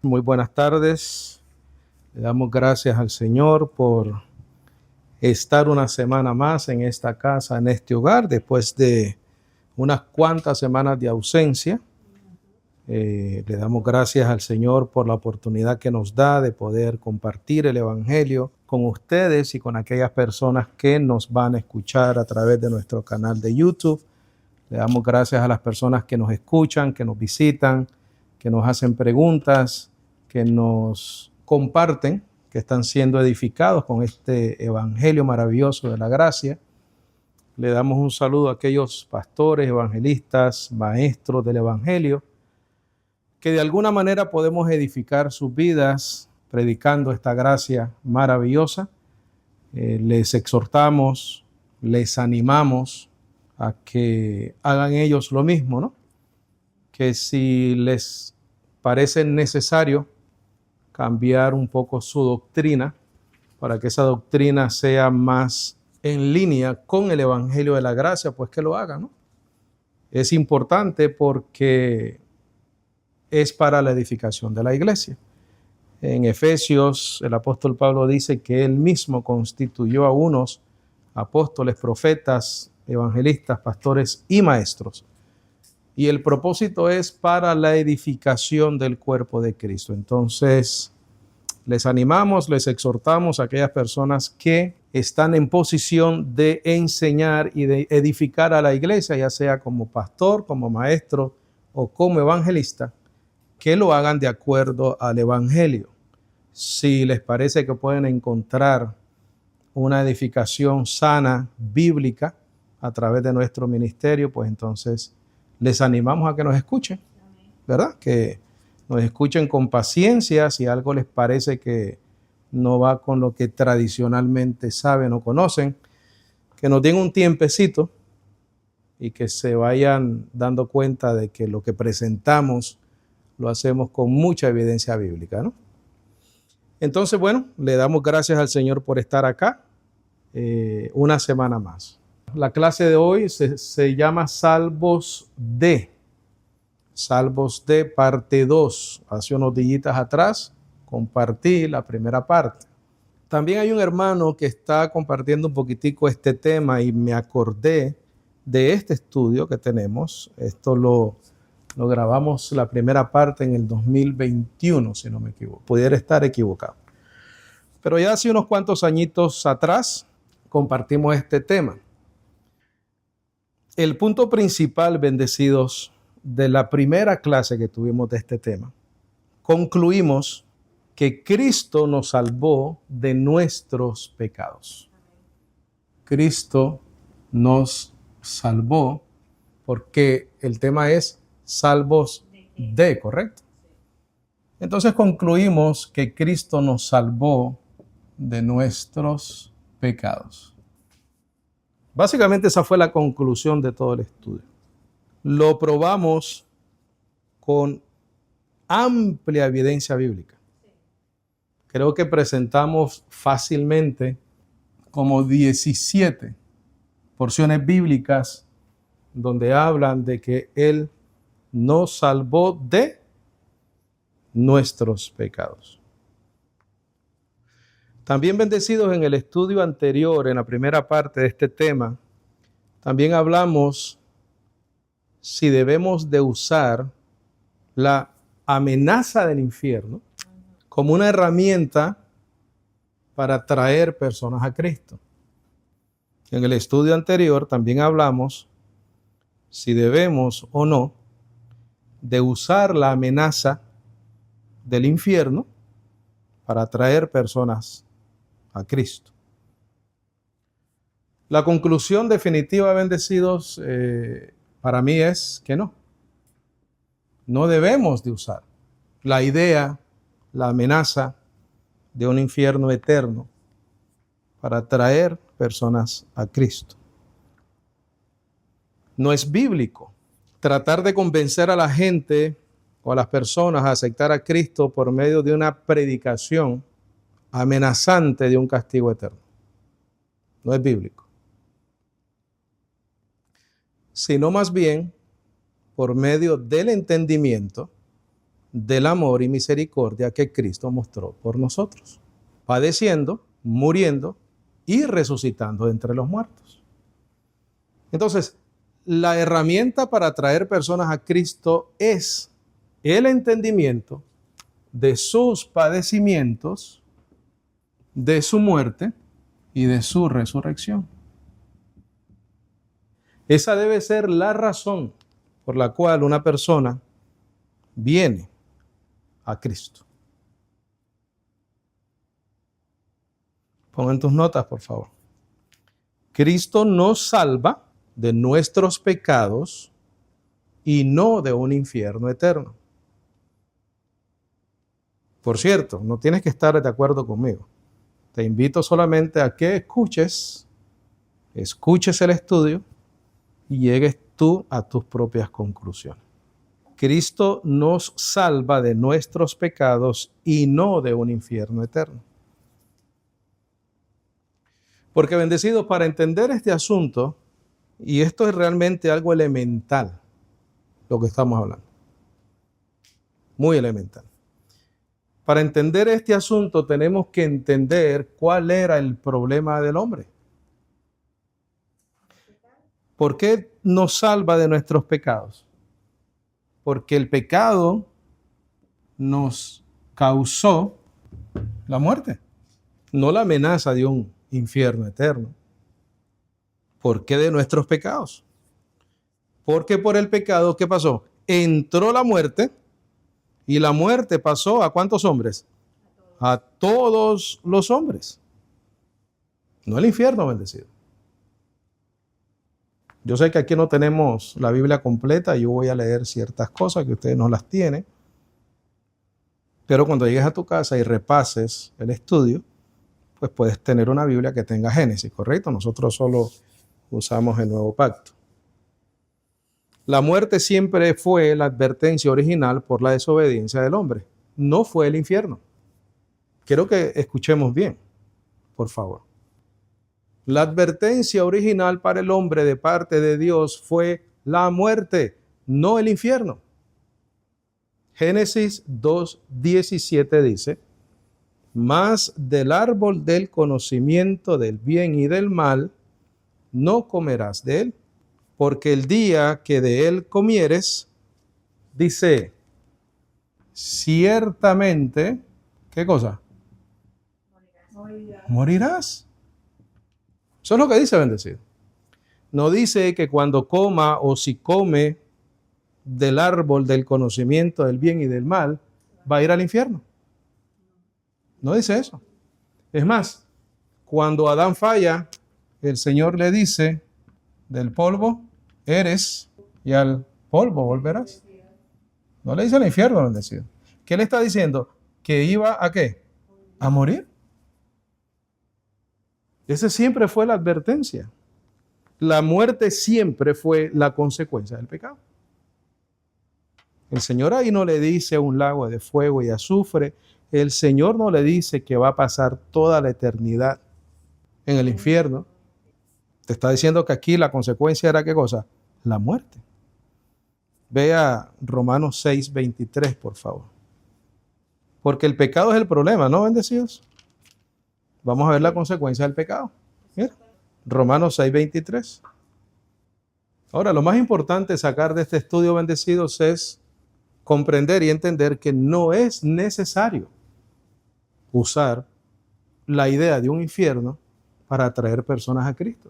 Muy buenas tardes. Le damos gracias al Señor por estar una semana más en esta casa, en este hogar, después de unas cuantas semanas de ausencia. Le damos gracias al Señor por la oportunidad que nos da de poder compartir el Evangelio con ustedes y con aquellas personas que nos van a escuchar a través de nuestro canal de YouTube. Le damos gracias a las personas que nos escuchan, que nos visitan, que nos hacen preguntas, que nos comparten, que están siendo edificados con este evangelio maravilloso de la gracia. Le damos un saludo a aquellos pastores, evangelistas, maestros del evangelio, que de alguna manera podemos edificar sus vidas predicando esta gracia maravillosa. Les exhortamos, les animamos a que hagan ellos lo mismo, ¿no? Que si les parece necesario cambiar un poco su doctrina para que esa doctrina sea más en línea con el Evangelio de la Gracia, pues que lo hagan, ¿no? Es importante porque es para la edificación de la iglesia. En Efesios, el apóstol Pablo dice que él mismo constituyó a unos apóstoles, profetas, evangelistas, pastores y maestros. Y el propósito es para la edificación del cuerpo de Cristo. Entonces, les animamos, les exhortamos a aquellas personas que están en posición de enseñar y de edificar a la iglesia, ya sea como pastor, como maestro o como evangelista, que lo hagan de acuerdo al evangelio. Si les parece que pueden encontrar una edificación sana, bíblica, a través de nuestro ministerio, pues entonces les animamos a que nos escuchen, ¿verdad? Que nos escuchen con paciencia. Si algo les parece que no va con lo que tradicionalmente saben o conocen, que nos den un tiempecito y que se vayan dando cuenta de que lo que presentamos lo hacemos con mucha evidencia bíblica, ¿no? Entonces, bueno, le damos gracias al Señor por estar acá una semana más. La clase de hoy se llama Salmos D. Salmos D, parte 2. Hace unos días atrás compartí la primera parte. También hay un hermano que está compartiendo un poquitico este tema y me acordé de este estudio que tenemos. Esto lo grabamos la primera parte en el 2021, si no me equivoco. Pudiera estar equivocado. Pero ya hace unos cuantos añitos atrás compartimos este tema. El punto principal, bendecidos, de la primera clase que tuvimos de este tema, concluimos que Cristo nos salvó de nuestros pecados. Cristo nos salvó porque el tema es salvos de, ¿correcto? Entonces concluimos que Cristo nos salvó de nuestros pecados. Básicamente esa fue la conclusión de todo el estudio. Lo probamos con amplia evidencia bíblica. Creo que presentamos fácilmente como 17 porciones bíblicas donde hablan de que Él nos salvó de nuestros pecados. También, bendecidos, en el estudio anterior, en la primera parte de este tema, también hablamos si debemos de usar la amenaza del infierno como una herramienta para atraer personas a Cristo. En el estudio anterior también hablamos si debemos o no de usar la amenaza del infierno para atraer personas a Cristo. La conclusión definitiva, bendecidos, para mí es que no. No debemos de usar la idea, la amenaza de un infierno eterno para atraer personas a Cristo. No es bíblico tratar de convencer a la gente o a las personas a aceptar a Cristo por medio de una predicación amenazante de un castigo eterno. No es bíblico. Sino más bien por medio del entendimiento del amor y misericordia que Cristo mostró por nosotros, padeciendo, muriendo y resucitando de entre los muertos. Entonces, la herramienta para traer personas a Cristo es el entendimiento de sus padecimientos, de su muerte y de su resurrección. Esa debe ser la razón por la cual una persona viene a Cristo. Pongan tus notas, por favor. Cristo nos salva de nuestros pecados y no de un infierno eterno. Por cierto, no tienes que estar de acuerdo conmigo. Te invito solamente a que escuches el estudio y llegues tú a tus propias conclusiones. Cristo nos salva de nuestros pecados y no de un infierno eterno. Porque, bendecidos, para entender este asunto, y esto es realmente algo elemental, lo que estamos hablando, muy elemental. Para entender este asunto tenemos que entender cuál era el problema del hombre. ¿Por qué nos salva de nuestros pecados? Porque el pecado nos causó la muerte, no la amenaza de un infierno eterno. ¿Por qué de nuestros pecados? Porque por el pecado, ¿qué pasó? Entró la muerte y la muerte pasó ¿a cuántos hombres? A todos los hombres. No el infierno, bendecido. Yo sé que aquí no tenemos la Biblia completa, yo voy a leer ciertas cosas que ustedes no las tienen, pero cuando llegues a tu casa y repases el estudio, pues puedes tener una Biblia que tenga Génesis, ¿correcto? Nosotros solo usamos el Nuevo Pacto. La muerte siempre fue la advertencia original por la desobediencia del hombre, no fue el infierno. Quiero que escuchemos bien, por favor. La advertencia original para el hombre de parte de Dios fue la muerte, no el infierno. Génesis 2:17 dice: mas del árbol del conocimiento del bien y del mal no comerás de él, porque el día que de él comieres, dice, ciertamente, ¿qué cosa? Morirás. Eso es lo que dice, bendecido. No dice que cuando coma o si come del árbol del conocimiento del bien y del mal, va a ir al infierno. No dice eso. Es más, cuando Adán falla, el Señor le dice, del polvo eres y al polvo volverás. No le dice al infierno, bendecido. ¿Qué le está diciendo? Que iba ¿a qué? A morir. Esa siempre fue la advertencia. La muerte siempre fue la consecuencia del pecado. El Señor ahí no le dice un lago de fuego y azufre. El Señor no le dice que va a pasar toda la eternidad en el infierno. Te está diciendo que aquí la consecuencia era ¿qué cosa? La muerte. Vea Romanos 6:23, por favor. Porque el pecado es el problema, ¿no, bendecidos? Vamos a ver la consecuencia del pecado. Mira, Romanos 6:23. Ahora, lo más importante sacar de este estudio, bendecidos, es comprender y entender que no es necesario usar la idea de un infierno para atraer personas a Cristo.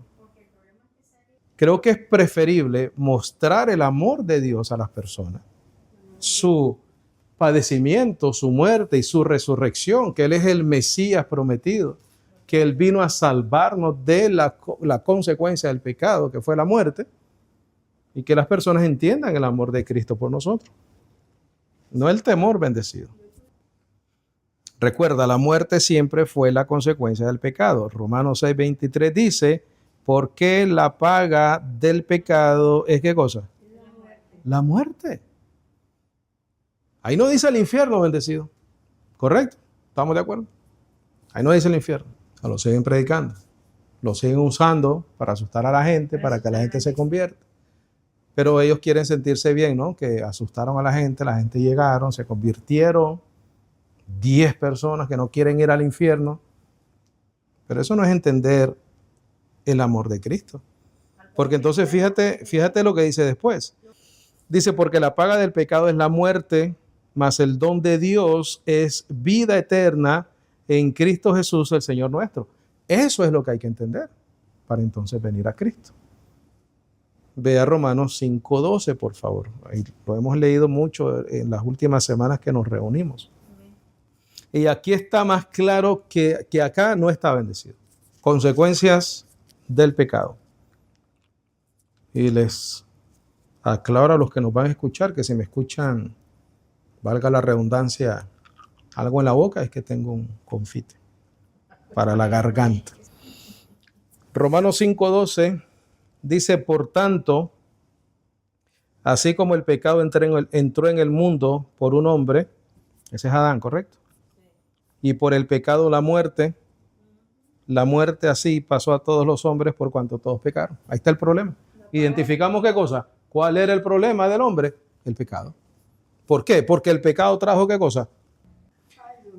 Creo que es preferible mostrar el amor de Dios a las personas, su padecimiento, su muerte y su resurrección, que Él es el Mesías prometido, que Él vino a salvarnos de la consecuencia del pecado, que fue la muerte, y que las personas entiendan el amor de Cristo por nosotros. No el temor, bendecido. Recuerda, la muerte siempre fue la consecuencia del pecado. Romanos 6:23 dice, porque la paga del pecado es ¿qué cosa? La muerte. Ahí no dice el infierno, bendecido. ¿Correcto? ¿Estamos de acuerdo? Ahí no dice el infierno. Lo siguen predicando. Lo siguen usando para asustar a la gente, para que la gente se convierta. Pero ellos quieren sentirse bien, ¿no? Que asustaron a la gente llegaron, se convirtieron, 10 personas que no quieren ir al infierno. Pero eso no es entender el amor de Cristo. Porque entonces fíjate lo que dice después. Dice, porque la paga del pecado es la muerte, mas el don de Dios es vida eterna en Cristo Jesús, el Señor nuestro. Eso es lo que hay que entender para entonces venir a Cristo. Ve a Romanos 5:12, por favor. Ahí lo hemos leído mucho en las últimas semanas que nos reunimos. Y aquí está más claro que acá no está bendecido. Consecuencias del pecado. Y les aclaro a los que nos van a escuchar que si me escuchan, valga la redundancia, algo en la boca, es que tengo un confite para la garganta. Romanos 5:12 dice, por tanto, así como el pecado entró en el mundo por un hombre, ese es Adán, ¿correcto? Y por el pecado la muerte así pasó a todos los hombres por cuanto todos pecaron. Ahí está el problema. Identificamos qué cosa. ¿Cuál era el problema del hombre? El pecado. ¿Por qué? Porque el pecado trajo qué cosa.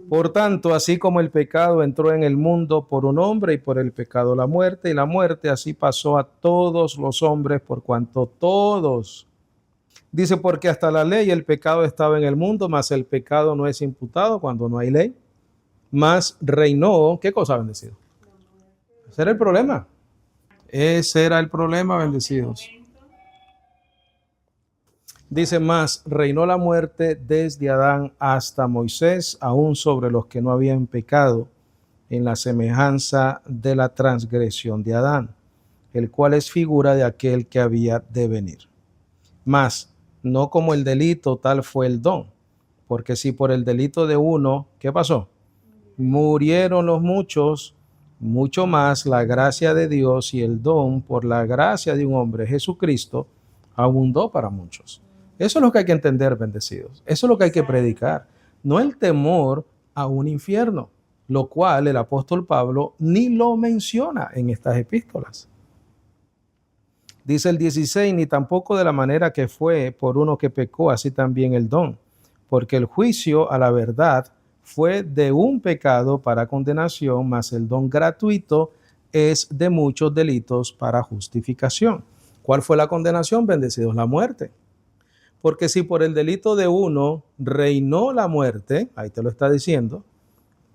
Por tanto, así como el pecado entró en el mundo por un hombre y por el pecado la muerte, y la muerte así pasó a todos los hombres por cuanto todos. Dice, porque hasta la ley el pecado estaba en el mundo, mas el pecado no es imputado cuando no hay ley. Mas reinó, ¿qué cosa, bendecido? Ese era el problema. Ese era el problema, bendecidos. Dice más, reinó la muerte desde Adán hasta Moisés, aún sobre los que no habían pecado, en la semejanza de la transgresión de Adán, el cual es figura de aquel que había de venir. Mas, no como el delito, tal fue el don, porque si por el delito de uno, ¿qué pasó? Murieron los muchos, mucho más la gracia de Dios y el don por la gracia de un hombre, Jesucristo, abundó para muchos. Eso es lo que hay que entender, bendecidos. Eso es lo que hay que predicar. No el temor a un infierno, lo cual el apóstol Pablo ni lo menciona en estas epístolas. Dice el 16, ni tampoco de la manera que fue por uno que pecó, así también el don, porque el juicio a la verdad fue de un pecado para condenación, mas el don gratuito es de muchos delitos para justificación. ¿Cuál fue la condenación, bendecidos? La muerte. Porque si por el delito de uno reinó la muerte, ahí te lo está diciendo,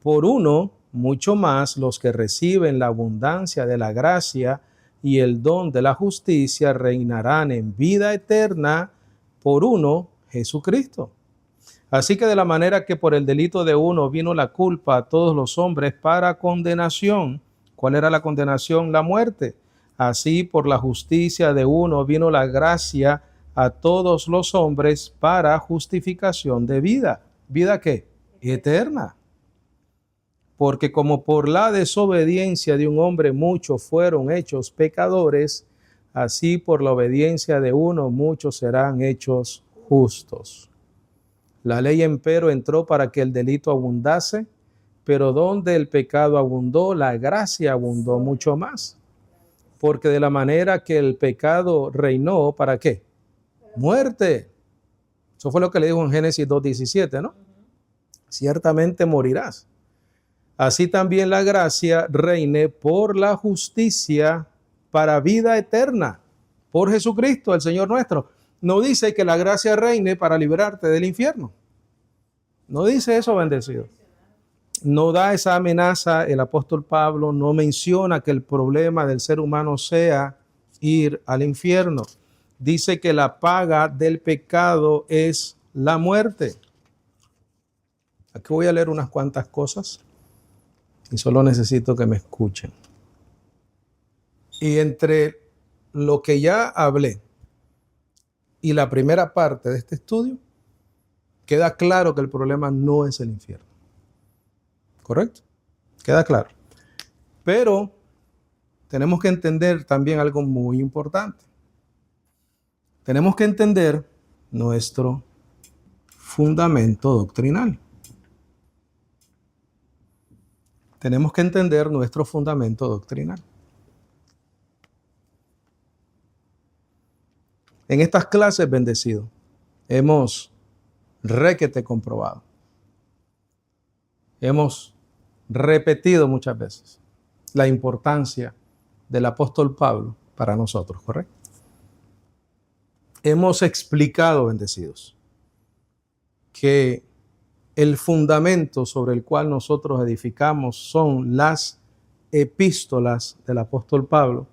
por uno, mucho más los que reciben la abundancia de la gracia y el don de la justicia reinarán en vida eterna por uno, Jesucristo. Así que de la manera que por el delito de uno vino la culpa a todos los hombres para condenación. ¿Cuál era la condenación? La muerte. Así por la justicia de uno vino la gracia a todos los hombres para justificación de vida. ¿Vida qué? Eterna. Porque como por la desobediencia de un hombre muchos fueron hechos pecadores, así por la obediencia de uno muchos serán hechos justos. La ley empero entró para que el delito abundase, pero donde el pecado abundó, la gracia abundó mucho más. Porque de la manera que el pecado reinó, ¿para qué? Muerte. Eso fue lo que le dijo en Génesis 2:17, ¿no? Ciertamente morirás. Así también la gracia reine por la justicia para vida eterna, por Jesucristo, el Señor nuestro. No dice que la gracia reine para librarte del infierno. No dice eso, bendecido. No da esa amenaza el apóstol Pablo, no menciona que el problema del ser humano sea ir al infierno. Dice que la paga del pecado es la muerte. Aquí voy a leer unas cuantas cosas y solo necesito que me escuchen. Y entre lo que ya hablé y la primera parte de este estudio, queda claro que el problema no es el infierno. ¿Correcto? Queda claro. Pero tenemos que entender también algo muy importante. Tenemos que entender nuestro fundamento doctrinal. Tenemos que entender nuestro fundamento doctrinal. En estas clases, bendecido, hemos requete comprobado. Hemos repetido muchas veces la importancia del apóstol Pablo para nosotros, ¿correcto? Hemos explicado, bendecidos, que el fundamento sobre el cual nosotros edificamos son las epístolas del apóstol Pablo,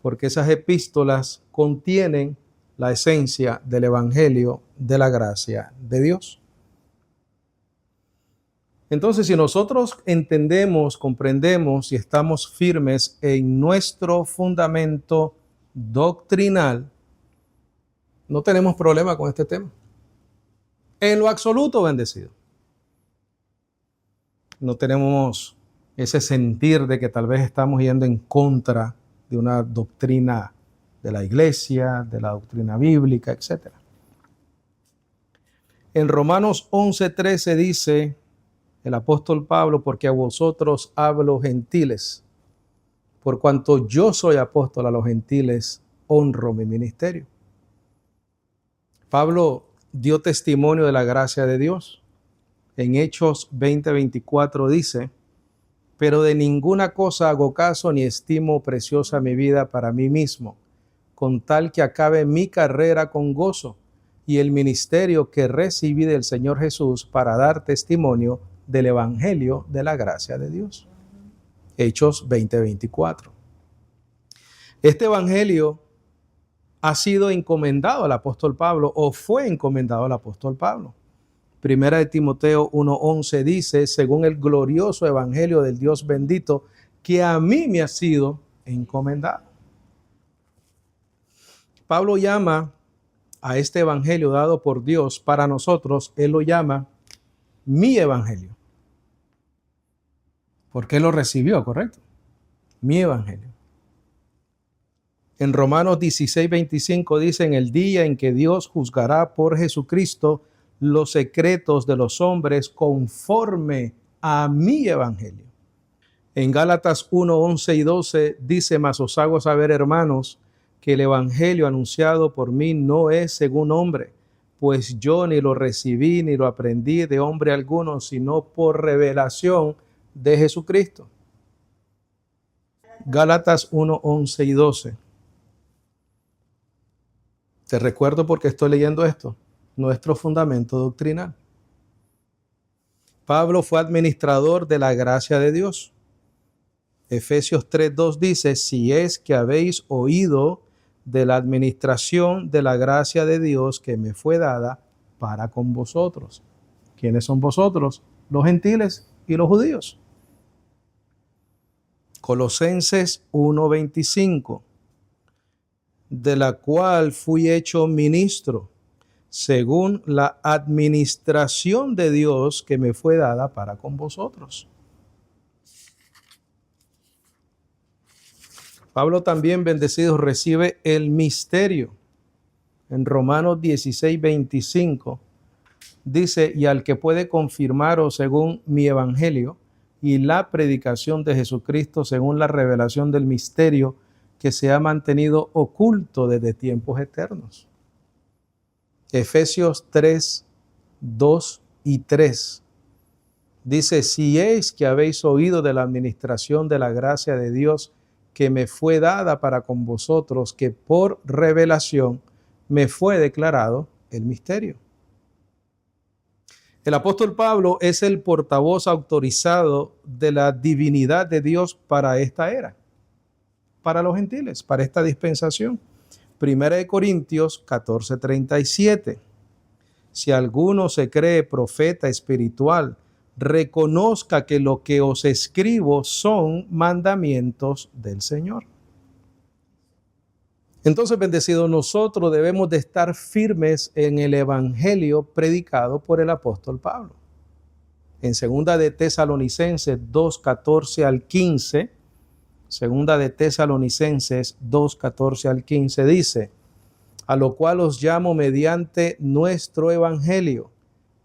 porque esas epístolas contienen la esencia del evangelio de la gracia de Dios. Entonces, si nosotros entendemos, comprendemos y estamos firmes en nuestro fundamento doctrinal, no tenemos problema con este tema. En lo absoluto, bendecido. No tenemos ese sentir de que tal vez estamos yendo en contra de una doctrina de la iglesia, de la doctrina bíblica, etc. En Romanos 11:13 dice el apóstol Pablo, porque a vosotros hablo gentiles, por cuanto yo soy apóstol a los gentiles, honro mi ministerio. Pablo dio testimonio de la gracia de Dios. En Hechos 20:24 dice, pero de ninguna cosa hago caso ni estimo preciosa mi vida para mí mismo, con tal que acabe mi carrera con gozo y el ministerio que recibí del Señor Jesús para dar testimonio del evangelio de la gracia de Dios. Hechos 20:24. Este evangelio ha sido encomendado al apóstol Pablo o fue encomendado al apóstol Pablo. Primera de Timoteo 1:11 dice, según el glorioso evangelio del Dios bendito, que a mí me ha sido encomendado. Pablo llama a este evangelio dado por Dios para nosotros, él lo llama mi evangelio. Porque él lo recibió, ¿correcto? Mi evangelio. En Romanos 16:25 dice, en el día en que Dios juzgará por Jesucristo los secretos de los hombres conforme a mi evangelio. En Gálatas 1:11 y 12 dice, mas os hago saber, hermanos, que el evangelio anunciado por mí no es según hombre, pues yo ni lo recibí ni lo aprendí de hombre alguno, sino por revelación de Jesucristo. Gálatas 1:11 y 12. Te recuerdo porque estoy leyendo esto. Nuestro fundamento doctrinal. Pablo fue administrador de la gracia de Dios. Efesios 3:2 dice, si es que habéis oído de la administración de la gracia de Dios que me fue dada para con vosotros. ¿Quiénes son vosotros? Los gentiles y los judíos. Colosenses 1:25, de la cual fui hecho ministro, según la administración de Dios que me fue dada para con vosotros. Pablo también, bendecido, recibe el misterio. En Romanos 16:25 dice, y al que puede confirmaros según mi evangelio y la predicación de Jesucristo según la revelación del misterio que se ha mantenido oculto desde tiempos eternos. Efesios 3:2 y 3 dice, si es que habéis oído de la administración de la gracia de Dios que me fue dada para con vosotros, que por revelación me fue declarado el misterio. El apóstol Pablo es el portavoz autorizado de la divinidad de Dios para esta era, para los gentiles, para esta dispensación. Primera de Corintios 14:37. Si alguno se cree profeta espiritual, reconozca que lo que os escribo son mandamientos del Señor. Entonces, bendecidos, nosotros debemos de estar firmes en el evangelio predicado por el apóstol Pablo. En segunda de Tesalonicenses 2:14 al 15, segunda de Tesalonicenses 2:14 al 15 dice, a lo cual os llamo mediante nuestro evangelio,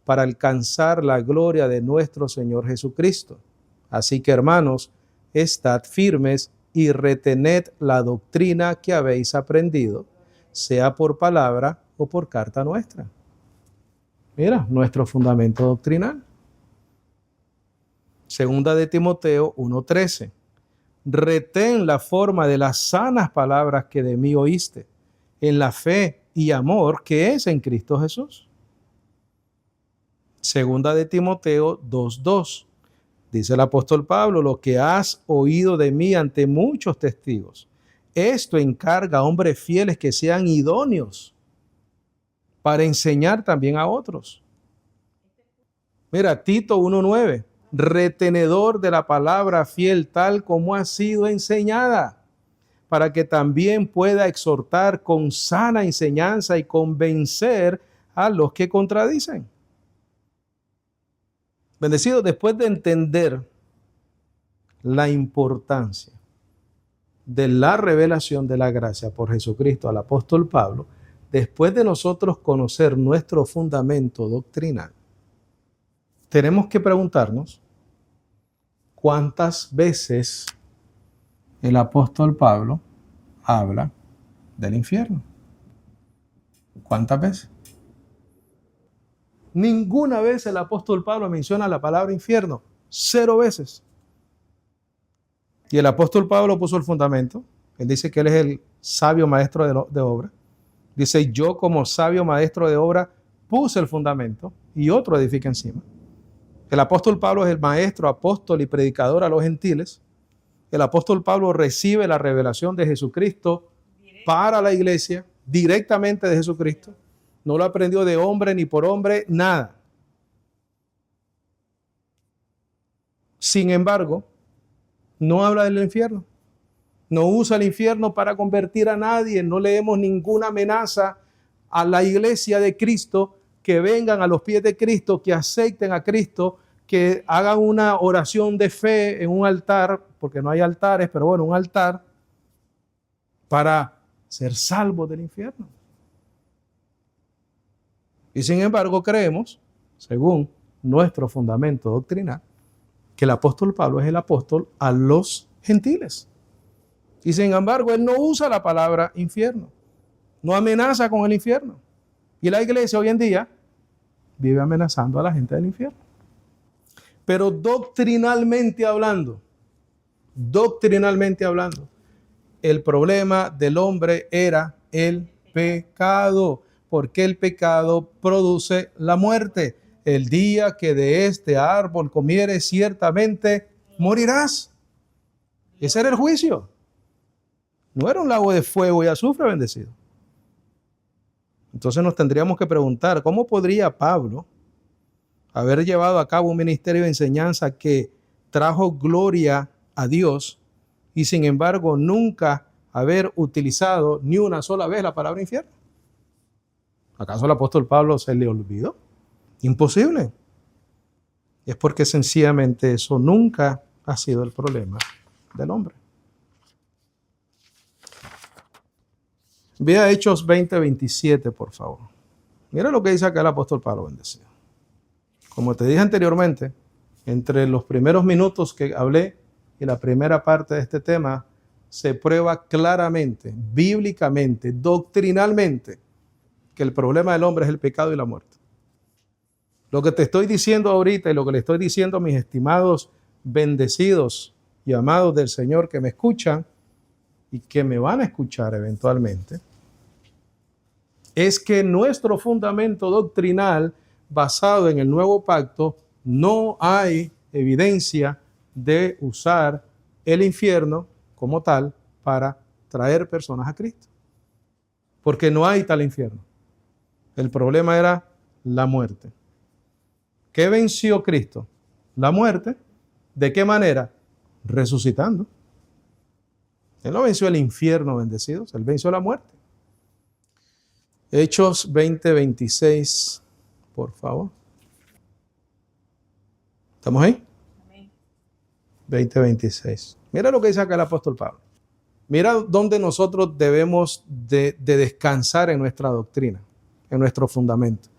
para alcanzar la gloria de nuestro Señor Jesucristo. Así que, hermanos, estad firmes y retened la doctrina que habéis aprendido, sea por palabra o por carta nuestra. Mira, nuestro fundamento doctrinal. Segunda de Timoteo 1:13. Retén la forma de las sanas palabras que de mí oíste, en la fe y amor que es en Cristo Jesús. Segunda de Timoteo 2:2. Dice el apóstol Pablo, lo que has oído de mí ante muchos testigos, esto encarga a hombres fieles que sean idóneos para enseñar también a otros. Mira, Tito 1:9. Retenedor de la palabra fiel tal como ha sido enseñada, para que también pueda exhortar con sana enseñanza y convencer a los que contradicen. Bendecido, después de entender la importancia de la revelación de la gracia por Jesucristo al apóstol Pablo, después de nosotros conocer nuestro fundamento doctrinal, tenemos que preguntarnos cuántas veces el apóstol Pablo habla del infierno. ¿Cuántas veces? Ninguna vez el apóstol Pablo menciona la palabra infierno. 0 veces. Y el apóstol Pablo puso el fundamento. Él dice que él es el sabio maestro de obra. Dice, yo como sabio maestro de obra puse el fundamento y otro edifica encima. El apóstol Pablo es el maestro, apóstol y predicador a los gentiles. El apóstol Pablo recibe la revelación de Jesucristo para la iglesia, directamente de Jesucristo. No lo aprendió de hombre ni por hombre, nada. Sin embargo, no habla del infierno. No usa el infierno para convertir a nadie. No leemos ninguna amenaza a la iglesia de Cristo, que vengan a los pies de Cristo, que acepten a Cristo, que hagan una oración de fe en un altar, porque no hay altares, pero bueno, un altar para ser salvos del infierno. Y sin embargo creemos, según nuestro fundamento doctrinal, que el apóstol Pablo es el apóstol a los gentiles. Y sin embargo él no usa la palabra infierno, no amenaza con el infierno. Y la iglesia hoy en día vive amenazando a la gente del infierno. Pero doctrinalmente hablando, el problema del hombre era el pecado, porque el pecado produce la muerte. El día que de este árbol comieres, ciertamente morirás. Ese era el juicio. No era un lago de fuego y azufre, bendecido. Entonces nos tendríamos que preguntar, ¿cómo podría Pablo haber llevado a cabo un ministerio de enseñanza que trajo gloria a Dios y sin embargo nunca haber utilizado ni una sola vez la palabra infierno? ¿Acaso el apóstol Pablo se le olvidó? Imposible. Es porque sencillamente eso nunca ha sido el problema del hombre. Vea Hechos 20:27, por favor. Mira lo que dice acá el apóstol Pablo, bendecido. Como te dije anteriormente, entre los primeros minutos que hablé y la primera parte de este tema, se prueba claramente, bíblicamente, doctrinalmente, que el problema del hombre es el pecado y la muerte. Lo que te estoy diciendo ahorita y lo que le estoy diciendo a mis estimados bendecidos y amados del Señor que me escuchan y que me van a escuchar eventualmente, es que nuestro fundamento doctrinal basado en el nuevo pacto, no hay evidencia de usar el infierno como tal para traer personas a Cristo. Porque no hay tal infierno. El problema era la muerte. ¿Qué venció Cristo? La muerte. ¿De qué manera? Resucitando. Él no venció el infierno, bendecidos. Él venció la muerte. Hechos 20:26, por favor. ¿Estamos ahí? 20:26. Mira lo que dice acá el apóstol Pablo. Mira dónde nosotros debemos de descansar en nuestra doctrina, en nuestro fundamento.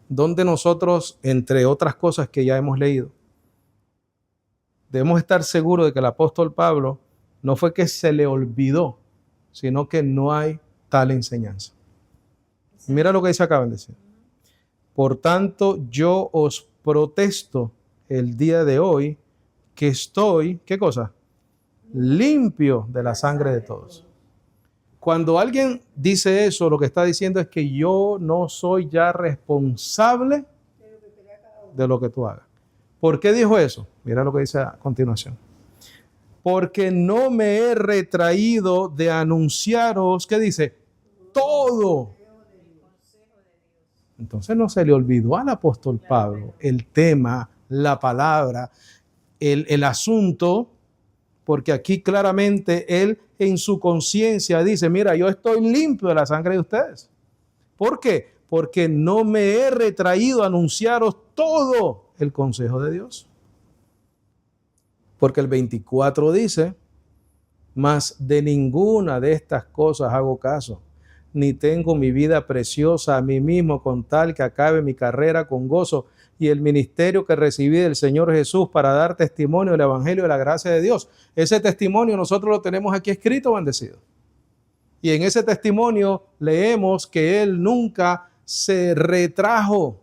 Donde nosotros, entre otras cosas que ya hemos leído, debemos estar seguros de que el apóstol Pablo no fue que se le olvidó, sino que no hay tal enseñanza. Mira lo que dice acá, bendecido. Por tanto, yo os protesto el día de hoy que estoy, ¿qué cosa? Limpio de la sangre de todos. Cuando alguien dice eso, lo que está diciendo es que yo no soy ya responsable de lo que tú hagas. ¿Por qué dijo eso? Mira lo que dice a continuación. Porque no me he retraído de anunciaros, ¿qué dice? Todo. Entonces no se le olvidó al apóstol Pablo el tema, la palabra, el asunto, porque aquí claramente él en su conciencia dice, mira, yo estoy limpio de la sangre de ustedes. ¿Por qué? Porque no me he retraído a anunciaros todo el consejo de Dios. Porque el 24 dice, mas de ninguna de estas cosas hago caso, ni tengo mi vida preciosa a mí mismo con tal que acabe mi carrera con gozo y el ministerio que recibí del Señor Jesús para dar testimonio del Evangelio de la gracia de Dios. Ese testimonio nosotros lo tenemos aquí escrito, bendecido. Y en ese testimonio leemos que Él nunca se retrajo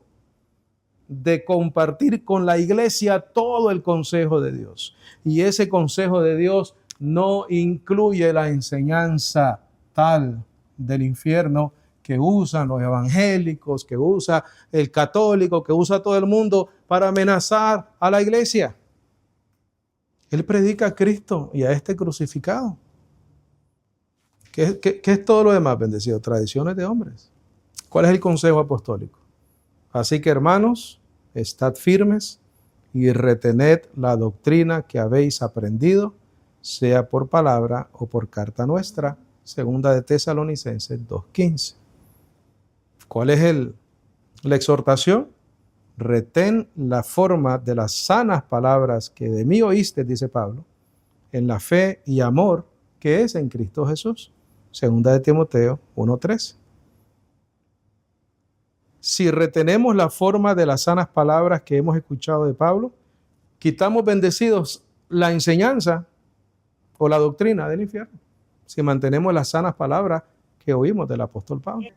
de compartir con la iglesia todo el consejo de Dios. Y ese consejo de Dios no incluye la enseñanza tal del infierno que usan los evangélicos, que usa el católico, que usa todo el mundo para amenazar a la iglesia. Él predica a Cristo y a este crucificado. ¿Qué es todo lo demás, bendecido? Tradiciones de hombres. ¿Cuál es el consejo apostólico? Así que, hermanos, estad firmes y retened la doctrina que habéis aprendido, sea por palabra o por carta nuestra. Segunda de Tesalonicenses 2:15. ¿Cuál es la exhortación? Retén la forma de las sanas palabras que de mí oíste, dice Pablo, en la fe y amor que es en Cristo Jesús. Segunda de Timoteo 1:13. Si retenemos la forma de las sanas palabras que hemos escuchado de Pablo, quitamos, bendecidos, la enseñanza o la doctrina del infierno. Si mantenemos las sanas palabras que oímos del apóstol Pablo.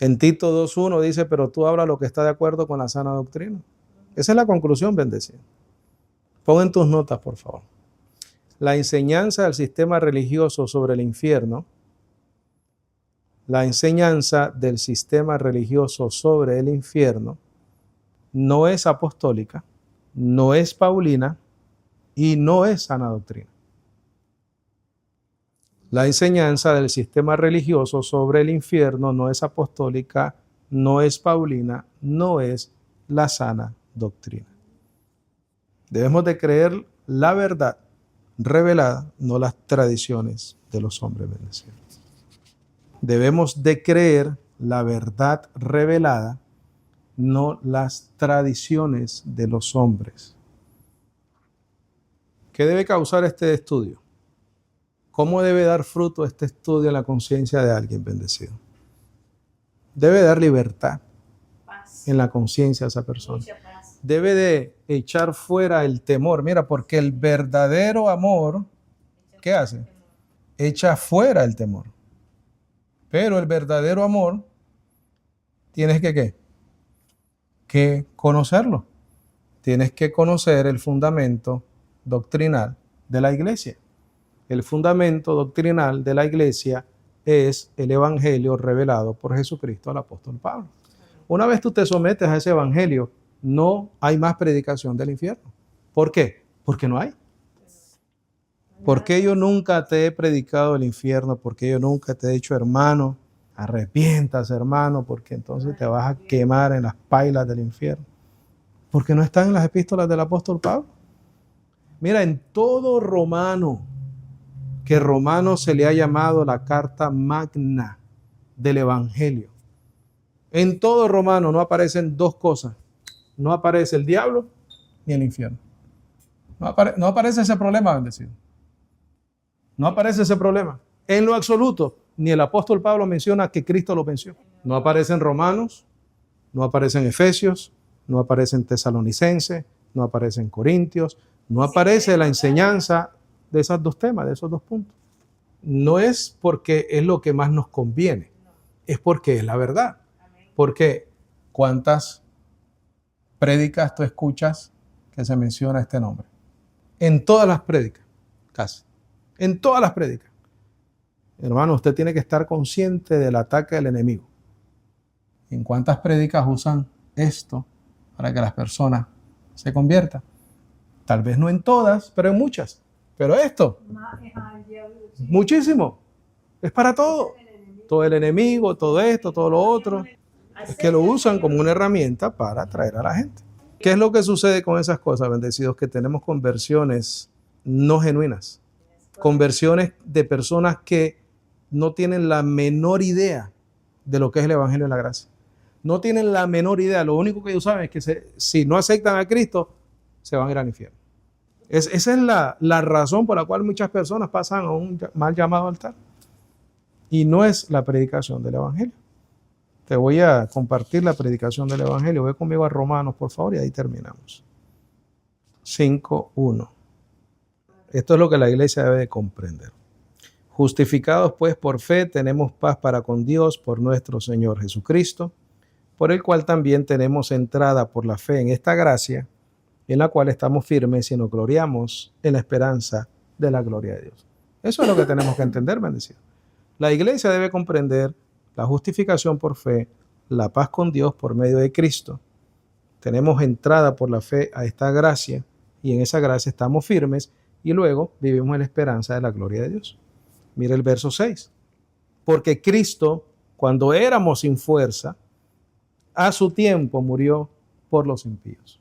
En Tito 2:1 dice, pero tú hablas lo que está de acuerdo con la sana doctrina. Esa es la conclusión, bendecido. Pon en tus notas, por favor. La enseñanza del sistema religioso sobre el infierno, la enseñanza del sistema religioso sobre el infierno no es apostólica, no es paulina y no es sana doctrina. La enseñanza del sistema religioso sobre el infierno no es apostólica, no es paulina, no es la sana doctrina. Debemos de creer la verdad revelada, no las tradiciones de los hombres bendecidos. Debemos de creer la verdad revelada, no las tradiciones de los hombres. ¿Qué debe causar este estudio? ¿Cómo debe dar fruto este estudio en la conciencia de alguien bendecido? Debe dar libertad en la conciencia de esa persona. Debe de echar fuera el temor. Mira, porque el verdadero amor, ¿qué hace? Echa fuera el temor. Pero el verdadero amor, tienes que ¿qué? Que conocerlo. Tienes que conocer el fundamento doctrinal de la iglesia. El fundamento doctrinal de la iglesia es el evangelio revelado por Jesucristo al apóstol Pablo. Una vez tú te sometes a ese evangelio, no hay más predicación del infierno. ¿Por qué? Porque no hay. ¿Por qué yo nunca te he predicado el infierno? ¿Por qué yo nunca te he dicho, hermano, arrepientas, hermano, porque entonces te vas a quemar en las pailas del infierno? Porque no están en las epístolas del apóstol Pablo. Mira, en todo Romano, que Romano se le ha llamado la carta magna del evangelio. En todo Romano no aparecen dos cosas. No aparece el diablo ni el infierno. No aparece ese problema, bendecido. No aparece ese problema. En lo absoluto, ni el apóstol Pablo menciona que Cristo lo venció. No aparece en Romanos, no aparece en Efesios, no aparece en Tesalonicenses, no aparece en Corintios, no aparece la enseñanza de esos dos temas, de esos dos puntos. No es porque es lo que más nos conviene, es porque es la verdad. Porque ¿cuántas prédicas tú escuchas que se menciona este nombre? En todas las prédicas, casi. En todas las prédicas. Hermano, usted tiene que estar consciente del ataque del enemigo. ¿En cuántas prédicas usan esto para que las personas se conviertan? Tal vez no en todas, pero en muchas. Pero esto, muchísimo. Es para todo. Todo el enemigo, todo esto, todo lo otro. Es que lo usan como una herramienta para atraer a la gente. ¿Qué es lo que sucede con esas cosas, bendecidos? Que tenemos conversiones no genuinas. Conversiones de personas que no tienen la menor idea de lo que es el Evangelio de la Gracia. No tienen la menor idea. Lo único que ellos saben es que si no aceptan a Cristo, se van a ir al infierno. Esa es la razón por la cual muchas personas pasan a un mal llamado altar. Y no es la predicación del Evangelio. Te voy a compartir la predicación del Evangelio. Ve conmigo a Romanos, por favor, y ahí terminamos. 5:1. Esto es lo que la iglesia debe de comprender. Justificados pues por fe, tenemos paz para con Dios por nuestro Señor Jesucristo, por el cual también tenemos entrada por la fe en esta gracia, en la cual estamos firmes y nos gloriamos en la esperanza de la gloria de Dios. Eso es lo que tenemos que entender, bendecido. La iglesia debe comprender la justificación por fe, la paz con Dios por medio de Cristo. Tenemos entrada por la fe a esta gracia y en esa gracia estamos firmes y luego vivimos en la esperanza de la gloria de Dios. Mira el verso 6. Porque Cristo, cuando éramos sin fuerza, a su tiempo murió por los impíos.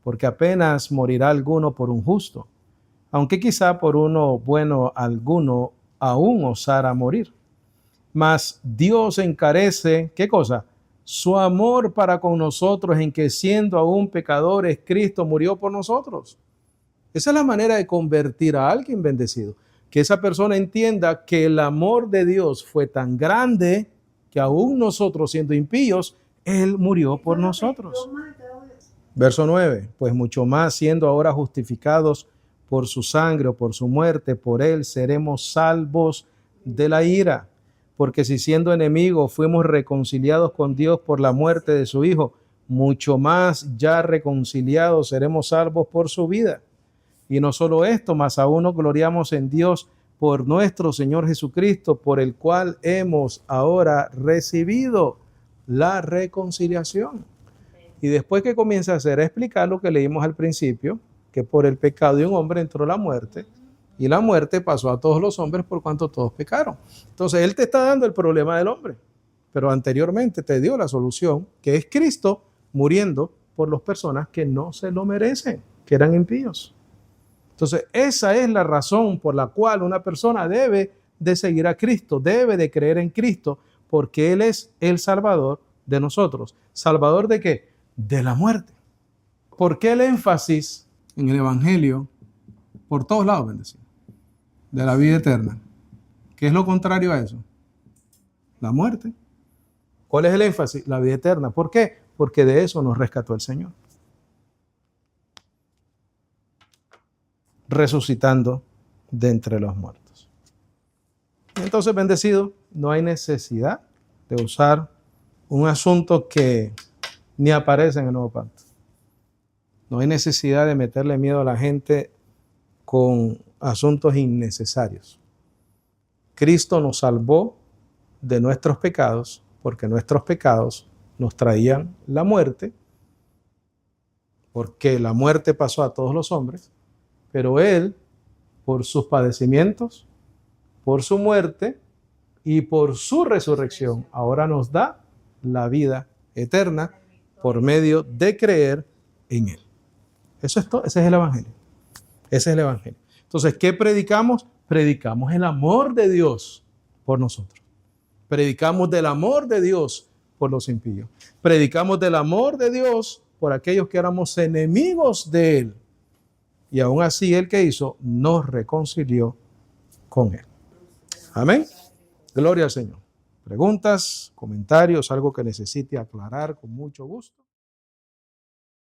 Porque apenas morirá alguno por un justo, aunque quizá por uno bueno alguno aún osara morir. Mas Dios encarece, ¿qué cosa? Su amor para con nosotros, en que siendo aún pecadores, Cristo murió por nosotros. Esa es la manera de convertir a alguien, bendecido. Que esa persona entienda que el amor de Dios fue tan grande que aún nosotros, siendo impíos, Él murió por nosotros. Verso 9. Pues mucho más, siendo ahora justificados por su sangre o por su muerte, por Él seremos salvos de la ira. Porque si siendo enemigos fuimos reconciliados con Dios por la muerte de su Hijo, mucho más ya reconciliados seremos salvos por su vida. Y no solo esto, más aún nos gloriamos en Dios por nuestro Señor Jesucristo, por el cual hemos ahora recibido la reconciliación. Y después que comienza a hacer, a explicar lo que leímos al principio, que por el pecado de un hombre entró la muerte, y la muerte pasó a todos los hombres por cuanto todos pecaron. Entonces, Él te está dando el problema del hombre, pero anteriormente te dio la solución, que es Cristo muriendo por las personas que no se lo merecen, que eran impíos. Entonces, esa es la razón por la cual una persona debe de seguir a Cristo, debe de creer en Cristo, porque Él es el Salvador de nosotros. ¿Salvador de qué? De la muerte. ¿Por qué el énfasis en el Evangelio, por todos lados, bendecido, de la vida eterna? ¿Qué es lo contrario a eso? La muerte. ¿Cuál es el énfasis? La vida eterna. ¿Por qué? Porque de eso nos rescató el Señor. Resucitando de entre los muertos. Entonces, bendecido, no hay necesidad de usar un asunto que ni aparece en el Nuevo Pacto. No hay necesidad de meterle miedo a la gente con asuntos innecesarios. Cristo nos salvó de nuestros pecados porque nuestros pecados nos traían la muerte, porque la muerte pasó a todos los hombres, pero Él, por sus padecimientos, por su muerte y por su resurrección, ahora nos da la vida eterna por medio de creer en Él. Eso es todo. Ese es el Evangelio. Ese es el Evangelio. Entonces, ¿qué predicamos? Predicamos el amor de Dios por nosotros. Predicamos del amor de Dios por los impíos. Predicamos del amor de Dios por aquellos que éramos enemigos de Él. Y aún así, Él que hizo, nos reconcilió con Él. Amén. Gloria al Señor. Preguntas, comentarios, algo que necesite aclarar con mucho gusto.